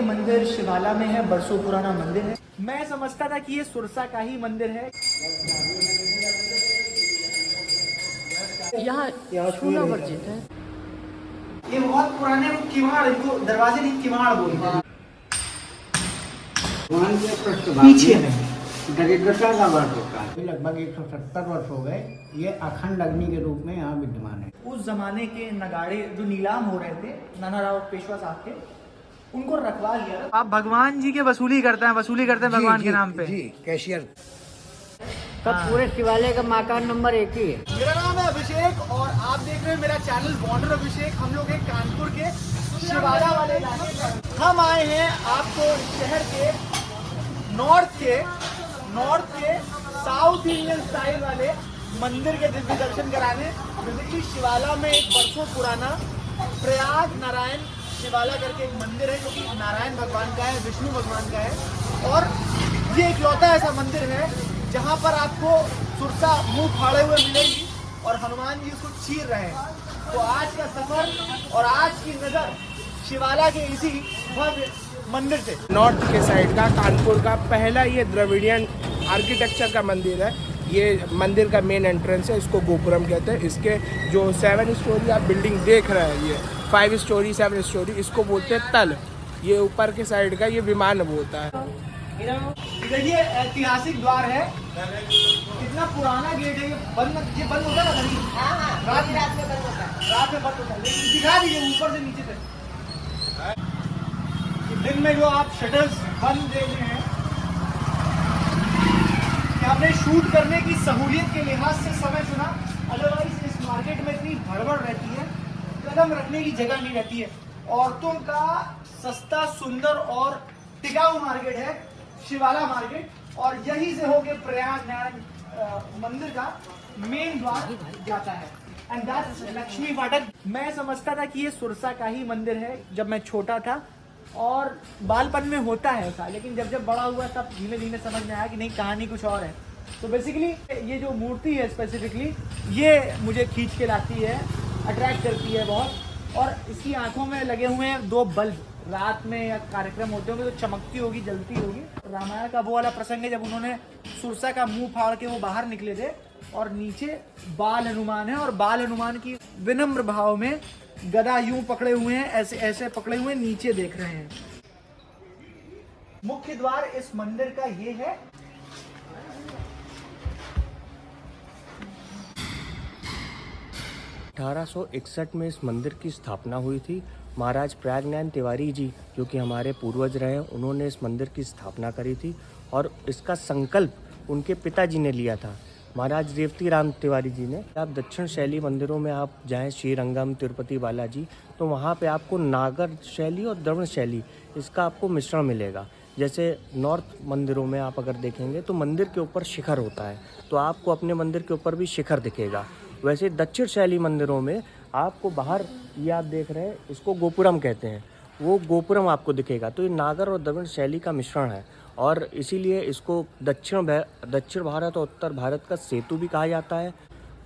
मंदिर शिवाला में है, बरसों पुराना मंदिर है। मैं समझता था कि ये सुरसा का ही मंदिर है। यहाँ छूना वर्जित है। ये बहुत पुराने किवाड़, इनको दरवाजे नहीं किवाड़ बोलते हैं। पीछे में दरिद्रता का वर्ष होता है। लगभग 170 वर्ष हो गए ये अखंड अग्नि के रूप में यहाँ विद्यमान है। उस जमाने के नगाड़े जो नीलाम हो रहे थे नाना राव पेशवा साहब के, उनको रखवा लिया। आप भगवान जी के वसूली करते हैं भगवान के नाम पे? जी, कैशियर। तब पूरे शिवालय का मकान नंबर 1 ही है। मेरा नाम है अभिषेक और आप देख रहे हैं मेरा चैनल बॉर्डर अभिषेक। हम लोग हैं कानपुर के शिवाला वाले इलाके में। हम आए हैं आपको शहर के नॉर्थ के साउथ इंडियन स्टाइल वाले मंदिर के दिव्य दर्शन कराने। बेसिकली शिवाला में एक बरसों पुराना प्रयाग नारायण शिवाला करके एक मंदिर है जो कि नारायण भगवान का है, विष्णु भगवान का है। और ये इकलौता ऐसा मंदिर है जहाँ पर आपको सुरसा मुंह फाड़े हुए मिलेगी और हनुमान जी उसको चीर रहे हैं। तो आज का सफर और आज की नजर शिवाला के इसी भव्य मंदिर से। नॉर्थ के साइड का कानपुर का पहला ये द्रविडियन आर्किटेक्चर का मंदिर है। ये मंदिर का मेन एंट्रेंस है, इसको गोपुरम कहते हैं। इसके जो 7 स्टोरी आप बिल्डिंग देख रहे हैं, ये 5 स्टोरी 7 स्टोरी, इसको बोलते हैं तल। ये ऊपर के साइड का ये विमान होता है। इधर ये ऐतिहासिक द्वार है। कितना पुराना गेट है। ये बंद होता है ना कभी? रात में बंद होता है। रात में बंद होता है। लेकिन दिखा दीजिए ऊपर से नीचे तक। दिन में जो आप शटर्स बंद देख रहे हैं, आपने शूट करने की सहूलियत के लिहाज से समय चुना। अदरवाइज इस मार्केट में इतनी भड़बड़ रहती है, कदम रखने की जगह नहीं रहती है। औरतों का सस्ता, सुंदर और टिकाऊ मार्केट है शिवाला मार्केट। और यहीं से होके प्रयाग नारायण मंदिर का मेन द्वार जाता है। एंड दैट्स लक्ष्मी फाटक। मैं समझता था कि ये सुरसा का ही मंदिर है जब मैं छोटा था और बालपन में होता है ऐसा, लेकिन जब बड़ा हुआ तब धीमे धीमे समझ में आया कि नहीं, कहानी कुछ और है। तो बेसिकली ये जो मूर्ति है स्पेसिफिकली ये मुझे खींच के लाती है, अट्रैक्ट करती है बहुत। और इसकी आंखों में लगे हुए हैं 2 बल्ब। रात में या कार्यक्रम होते होंगे तो चमकती होगी, जलती होगी। रामायण का वो वाला प्रसंग है जब उन्होंने सुरसा का मुंह फाड़ के वो बाहर निकले थे और नीचे बाल हनुमान है और बाल हनुमान की विनम्र भाव में गदा यूं पकड़े हुए हैं, ऐसे ऐसे पकड़े हुए नीचे देख रहे हैं। मुख्य द्वार इस मंदिर का ये है। (1861) में इस मंदिर की स्थापना हुई थी। महाराज प्रयागनयन तिवारी जी जो कि हमारे पूर्वज रहे, उन्होंने इस मंदिर की स्थापना करी थी और इसका संकल्प उनके पिताजी ने लिया था, महाराज रेवती राम तिवारी जी ने। आप दक्षिण शैली मंदिरों में आप जाएं, श्रीरंगम, तिरुपति बालाजी, तो वहाँ पे आपको नागर शैली और द्रविड़ शैली इसका आपको मिश्रण मिलेगा। जैसे नॉर्थ मंदिरों में आप अगर देखेंगे तो मंदिर के ऊपर शिखर होता है, तो आपको अपने मंदिर के ऊपर भी शिखर दिखेगा। वैसे दक्षिण शैली मंदिरों में आपको बाहर, ये आप देख रहे हैं, इसको गोपुरम कहते हैं, वो गोपुरम आपको दिखेगा। तो ये नागर और द्रविड़ शैली का मिश्रण है और इसीलिए इसको दक्षिण भारत और उत्तर भारत का सेतु भी कहा जाता है।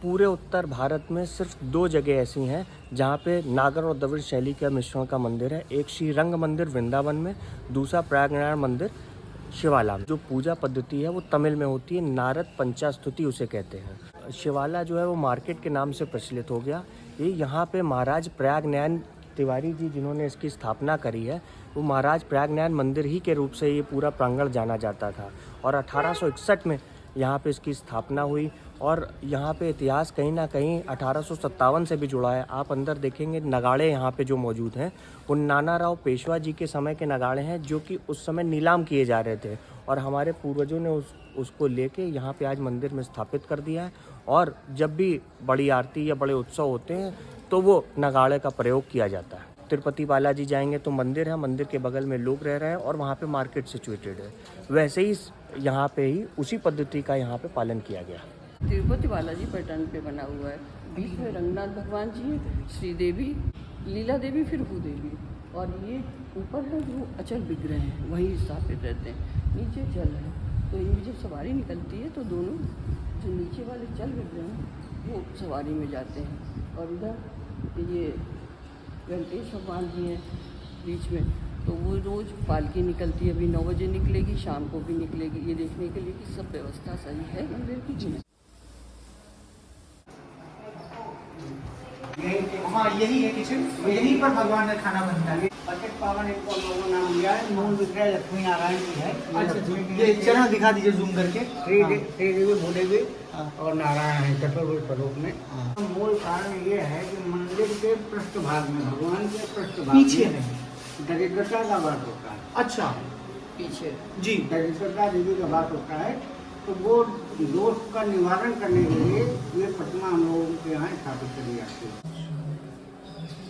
पूरे उत्तर भारत में सिर्फ 2 जगह ऐसी हैं जहाँ पे नागर और द्रविड़ शैली का मिश्रण का मंदिर है। एक श्रीरंग मंदिर वृंदावन में, दूसरा प्रयागनारायण मंदिर शिवाला में। जो पूजा पद्धति है वो तमिल में होती है, नारद पंचास्तुति उसे कहते हैं। शिवाला जो है वो मार्केट के नाम से प्रचलित हो गया। ये यहाँ पे महाराज प्रयागनयन तिवारी जी जिन्होंने इसकी स्थापना करी है, वो महाराज प्रयागनयन मंदिर ही के रूप से ये पूरा प्रांगण जाना जाता था। और 1861 में यहाँ पे इसकी स्थापना हुई और यहाँ पे इतिहास कहीं ना कहीं 1857 से भी जुड़ा है। आप अंदर देखेंगे नगाड़े यहाँ पे जो मौजूद हैं वो नाना राव पेशवा जी के समय के नगाड़े हैं जो कि उस समय नीलाम किए जा रहे थे और हमारे पूर्वजों ने उसको लेके यहाँ पे आज मंदिर में स्थापित कर दिया है। और जब भी बड़ी आरती या बड़े उत्सव होते हैं तो वो नगाड़े का प्रयोग किया जाता है। तिरुपति बालाजी जाएंगे तो मंदिर है, मंदिर के बगल में लोग रह रहे हैं और वहाँ पे मार्केट सिचुएटेड है। वैसे ही यहाँ पे ही उसी पद्धति का यहाँ पे पालन किया गया। तिरुपति बालाजी पैटर्न पे बना हुआ है। बीच में रंगनाथ भगवान जी हैं, श्रीदेवी, लीला देवी, फिर भूदेवी, और ये ऊपर है जो अचल विग्रह हैं वहीं स्थापित रहते हैं। नीचे जल है, तो इनकी जब सवारी निकलती है तो दोनों जो नीचे वाले जल विग्रह हैं वो सवारी में जाते हैं। और इधर ये वेंकटेश भगवान जी हैं बीच में, तो वो रोज़ पालकी निकलती है, अभी 9 बजे निकलेगी, शाम को भी निकलेगी, ये देखने के लिए कि सब व्यवस्था सही है मंदिर की। हाँ यही है किचन, यहीं पर भगवान का खाना बनता है। पतित पावन एक और लोगों नाम दिया है, मूल विग्रह लक्ष्मी नारायण की है। अच्छा, ये चरण दिखा दीजिए जूम करके। श्रीदेवी भूदेवी और नारायण है चतुर्भुज स्वरूप में। मूल कारण ये है कि मंदिर के पृष्ठभाग में, भगवान के पृष्ठभाग पीछे में दरिद्रता का वास होता है। अच्छा पीछे जी, दरिद्रता देवी का वास होता है, तो वो दोष का निवारण करने के लिए ये प्रतिमा हम लोगों के यहाँ स्थापित करी जाती है।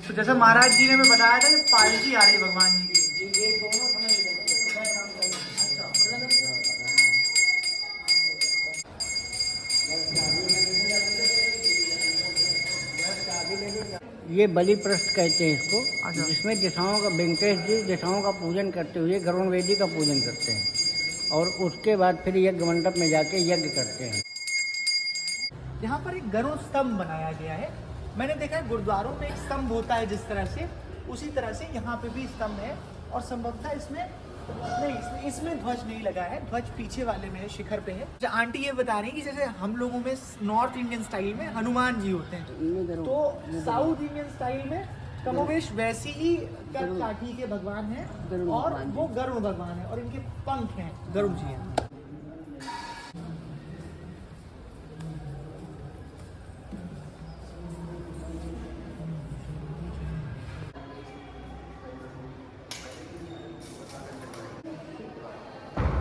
तो जैसे महाराज जी ने हमें बताया था कि पालकी आ रही है भगवान जी की। ये बलि पृष्ठ कहते हैं इसको, अच्छा। जिसमें दिशाओं का वेंकटेश जी दिशाओं का पूजन करते हुए गरुण वेदी का पूजन करते हैं और उसके बाद फिर यज्ञ मंडप में जाके यज्ञ करते हैं। यहाँ पर एक गरुड़ स्तंभ बनाया गया है। मैंने देखा है गुरुद्वारों में एक स्तंभ होता है जिस तरह से, उसी तरह से यहाँ पे भी स्तंभ है और संभवतः इसमें नहीं, इसमें ध्वज नहीं लगा है, ध्वज पीछे वाले में है, शिखर पे है। जो आंटी ये बता रही है कि जैसे हम लोगों में नॉर्थ इंडियन स्टाइल में हनुमान जी होते हैं, तो साउथ इंडियन स्टाइल में कमोवेश वैसी ही काठी के भगवान हैं और वो गरुड़ भगवान है और इनके पंख हैं, गरुड़ जी हैं।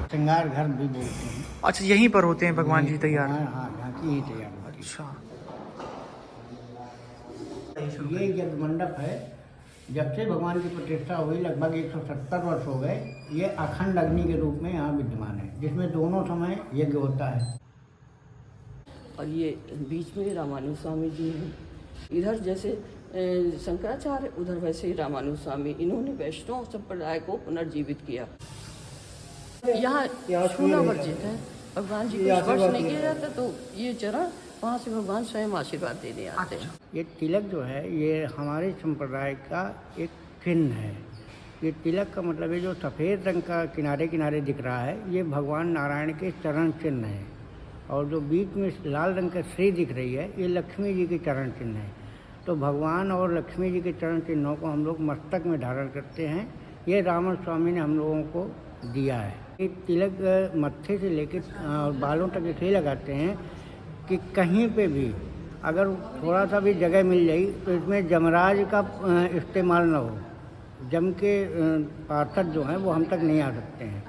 श्रृंगार घर भी बोलते हैं। अच्छा, यहीं पर होते हैं भगवान जी तैयार? हाँ, झांकी ही तैयार होती अच्छा, है। ये यज्ञ मंडप है। जब से भगवान की प्रतिष्ठा हुई लगभग 170 वर्ष हो गए, ये अखंड अग्नि के रूप में यहाँ विद्यमान है, जिसमें दोनों समय यज्ञ होता है। और ये बीच में रामानुज स्वामी जी हैं। इधर जैसे शंकराचार्य, उधर वैसे ही रामानुज स्वामी, इन्होंने वैष्णव संप्रदाय को पुनर्जीवित किया। यहाँ छूना वर्जित है, भगवान जी को स्पर्श नहीं किया जाता, तो ये चरण वहाँ से भगवान स्वयं आशीर्वाद देने आते हैं। ये तिलक जो है ये हमारे संप्रदाय का एक चिन्ह है। ये तिलक का मतलब है जो सफ़ेद रंग का किनारे किनारे दिख रहा है, ये भगवान नारायण के चरण चिन्ह है, और जो बीच में लाल रंग का श्री दिख रही है, ये लक्ष्मी जी के चरण चिन्ह है। तो भगवान और लक्ष्मी जी के चरण चिन्हों को हम लोग मस्तक में धारण करते हैं। ये रामानुज स्वामी ने हम लोगों को दिया है। ये तिलक मत्थे से लेकर बालों तक इसलिए लगाते हैं कि कहीं पे भी अगर थोड़ा सा भी जगह मिल जाए तो इसमें जमराज का इस्तेमाल ना हो, जम के पार्षद जो हैं वो हम तक नहीं आ सकते हैं।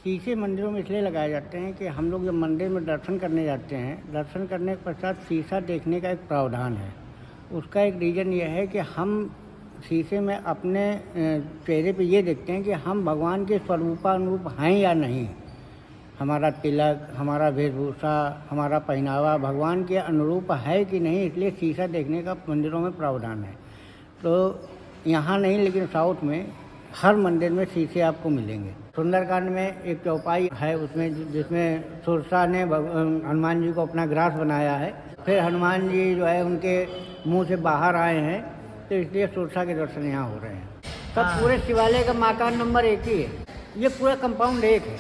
शीशे मंदिरों में इसलिए लगाए जाते हैं कि हम लोग जब मंदिर में दर्शन करने जाते हैं, दर्शन करने के पश्चात शीशा देखने का एक प्रावधान है। उसका एक रीज़न ये है कि हम शीशे में अपने चेहरे पे ये देखते हैं कि हम भगवान के स्वरूपानुरूप हैं या नहीं। हमारा तिलक, हमारा वेशभूषा, हमारा पहनावा भगवान के अनुरूप है कि नहीं, इसलिए शीशा देखने का मंदिरों में प्रावधान है। तो यहाँ नहीं, लेकिन साउथ में हर मंदिर में शीशे आपको मिलेंगे। सुंदरकांड में एक चौपाई है उसमें, जिसमें सुरसा ने हनुमान जी को अपना ग्रास बनाया है। फिर हनुमान जी जो है उनके मुंह से बाहर आए हैं, तो इसलिए सुरसा के दर्शन यहाँ हो रहे हैं। सब पूरे शिवालय का मकान नंबर 1 ही है। ये पूरा कंपाउंड 1 है।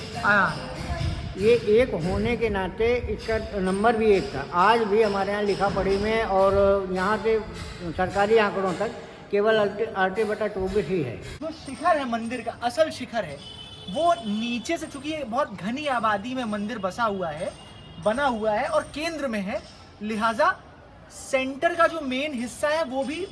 ये 1 होने के नाते इसका नंबर भी 1 था। आज भी हमारे यहाँ लिखा पढ़ी में और यहाँ से सरकारी आंकड़ों तक केवल RT/24 ही है। जो शिखर है मंदिर का, असल शिखर है, वो नीचे से, चूंकि ये बहुत घनी आबादी में मंदिर बसा हुआ है, बना हुआ है और केंद्र में है, लिहाजा सेंटर का जो मेन हिस्सा है वो भी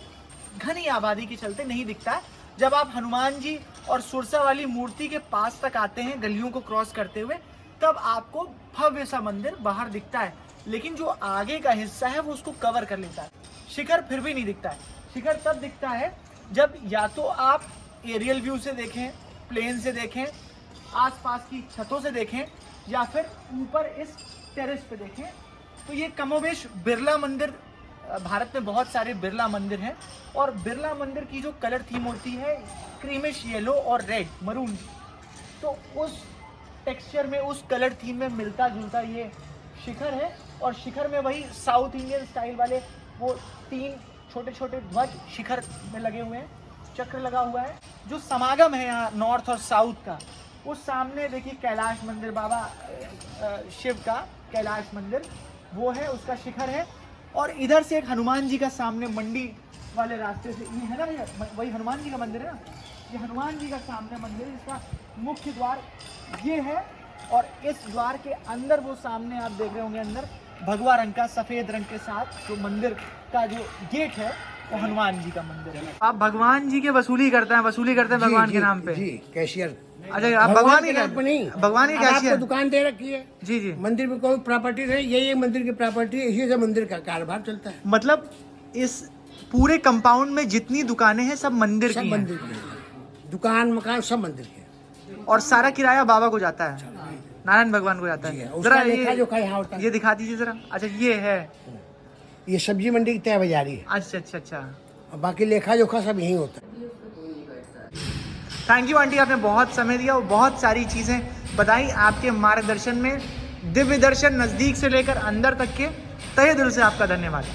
घनी आबादी के चलते नहीं दिखता है। जब आप हनुमान जी और सुरसा वाली मूर्ति के पास तक आते हैं, गलियों को क्रॉस करते हुए, तब आपको भव्य सा मंदिर बाहर दिखता है, लेकिन जो आगे का हिस्सा है वो उसको कवर कर लेता है। शिखर फिर भी नहीं दिखता है। शिखर तब दिखता है जब या तो आप एरियल व्यू से देखें, प्लेन से देखें, आसपास की छतों से देखें, या फिर ऊपर इस टेरेस पे देखें। तो ये कमोवेश बिरला मंदिर, भारत में बहुत सारे बिरला मंदिर हैं, और बिरला मंदिर की जो कलर थीम होती है क्रीमिश येलो और रेड, मरून, तो उस टेक्सचर में, उस कलर थीम में मिलता जुलता ये शिखर है। और शिखर में वही साउथ इंडियन स्टाइल वाले वो 3 छोटे छोटे ध्वज शिखर में लगे हुए हैं। चक्र लगा हुआ है। जो समागम है यहाँ नॉर्थ और साउथ का, उस सामने देखिए कैलाश मंदिर, बाबा शिव का कैलाश मंदिर वो है, उसका शिखर है। और इधर से एक हनुमान जी का सामने मंडी वाले रास्ते से, ये है ना भैया, वही हनुमान जी का मंदिर है ना, ये हनुमान जी का सामने मंदिर, इसका मुख्य द्वार ये है। और इस द्वार के अंदर वो सामने आप देख रहे होंगे, अंदर भगवा रंग का सफेद रंग के साथ जो मंदिर का जो गेट है वो हनुमान जी का मंदिर है। आप भगवान जी के वसूली करते हैं भगवान के नाम पे? जी, कैशियर। अच्छा, आप भगवान के नाम पे नहीं, भगवान की अब आपको कैशियर? दुकान दे रखी है जी जी। मंदिर में कोई प्रॉपर्टी नहीं, यही मंदिर की प्रॉपर्टी है, इसी से मंदिर का कारोबार चलता है। मतलब इस पूरे कंपाउंड में जितनी दुकानें हैं सब मंदिर सब की हैं। मंदिर के, दुकान मकान सब मंदिर के। और सारा किराया बाबा को जाता है, नारायण भगवान को जाता जी है, है। उसका जरा लेखा जोखा यहाँ होता है। ये दिखा दीजिए जरा। अच्छा, ये है, ये सब्जी मंडी की तय बाजारी है, अच्छा अच्छा अच्छा। और बाकी लेखा जोखा सब यही होता है। थैंक यू आंटी, आपने बहुत समय दिया और बहुत सारी चीज़ें बताई। आपके मार्गदर्शन में दिव्य दर्शन नज़दीक से लेकर अंदर तक के तहे दिल से आपका धन्यवाद।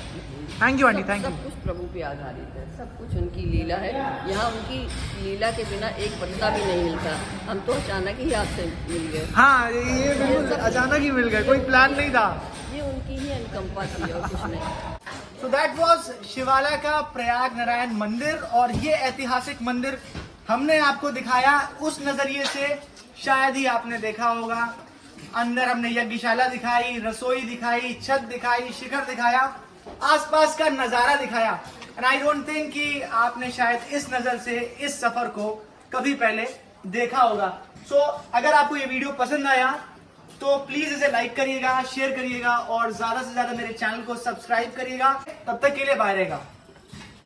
Thank you aunty, thank you. सब कुछ प्रभु पे आधारित है, सब कुछ उनकी लीला है। यहाँ उनकी लीला के बिना एक पत्ता भी नहीं हिलता। हम तो अचानक ही आपसे मिल गए। हाँ, ये बिल्कुल अचानक ही मिल गए, कोई प्लान नहीं था। ये उनकी ही अनुकंपा थी और कुछ नहीं। So that was शिवाला का प्रयाग नारायण मंदिर। और ये ऐतिहासिक मंदिर हमने आपको दिखाया उस नजरिए से, शायद ही आपने देखा होगा। अंदर हमने यज्ञशाला दिखाई, रसोई दिखाई, छत दिखाई, शिखर दिखाया, आसपास का नजारा दिखाया। एंड आई डोंट थिंक कि आपने शायद इस नजर से इस सफर को कभी पहले देखा होगा। सो अगर आपको ये वीडियो पसंद आया तो प्लीज इसे लाइक करिएगा, शेयर करिएगा और ज्यादा से ज्यादा मेरे चैनल को सब्सक्राइब करिएगा। तब तक के लिए बाय रहेगा।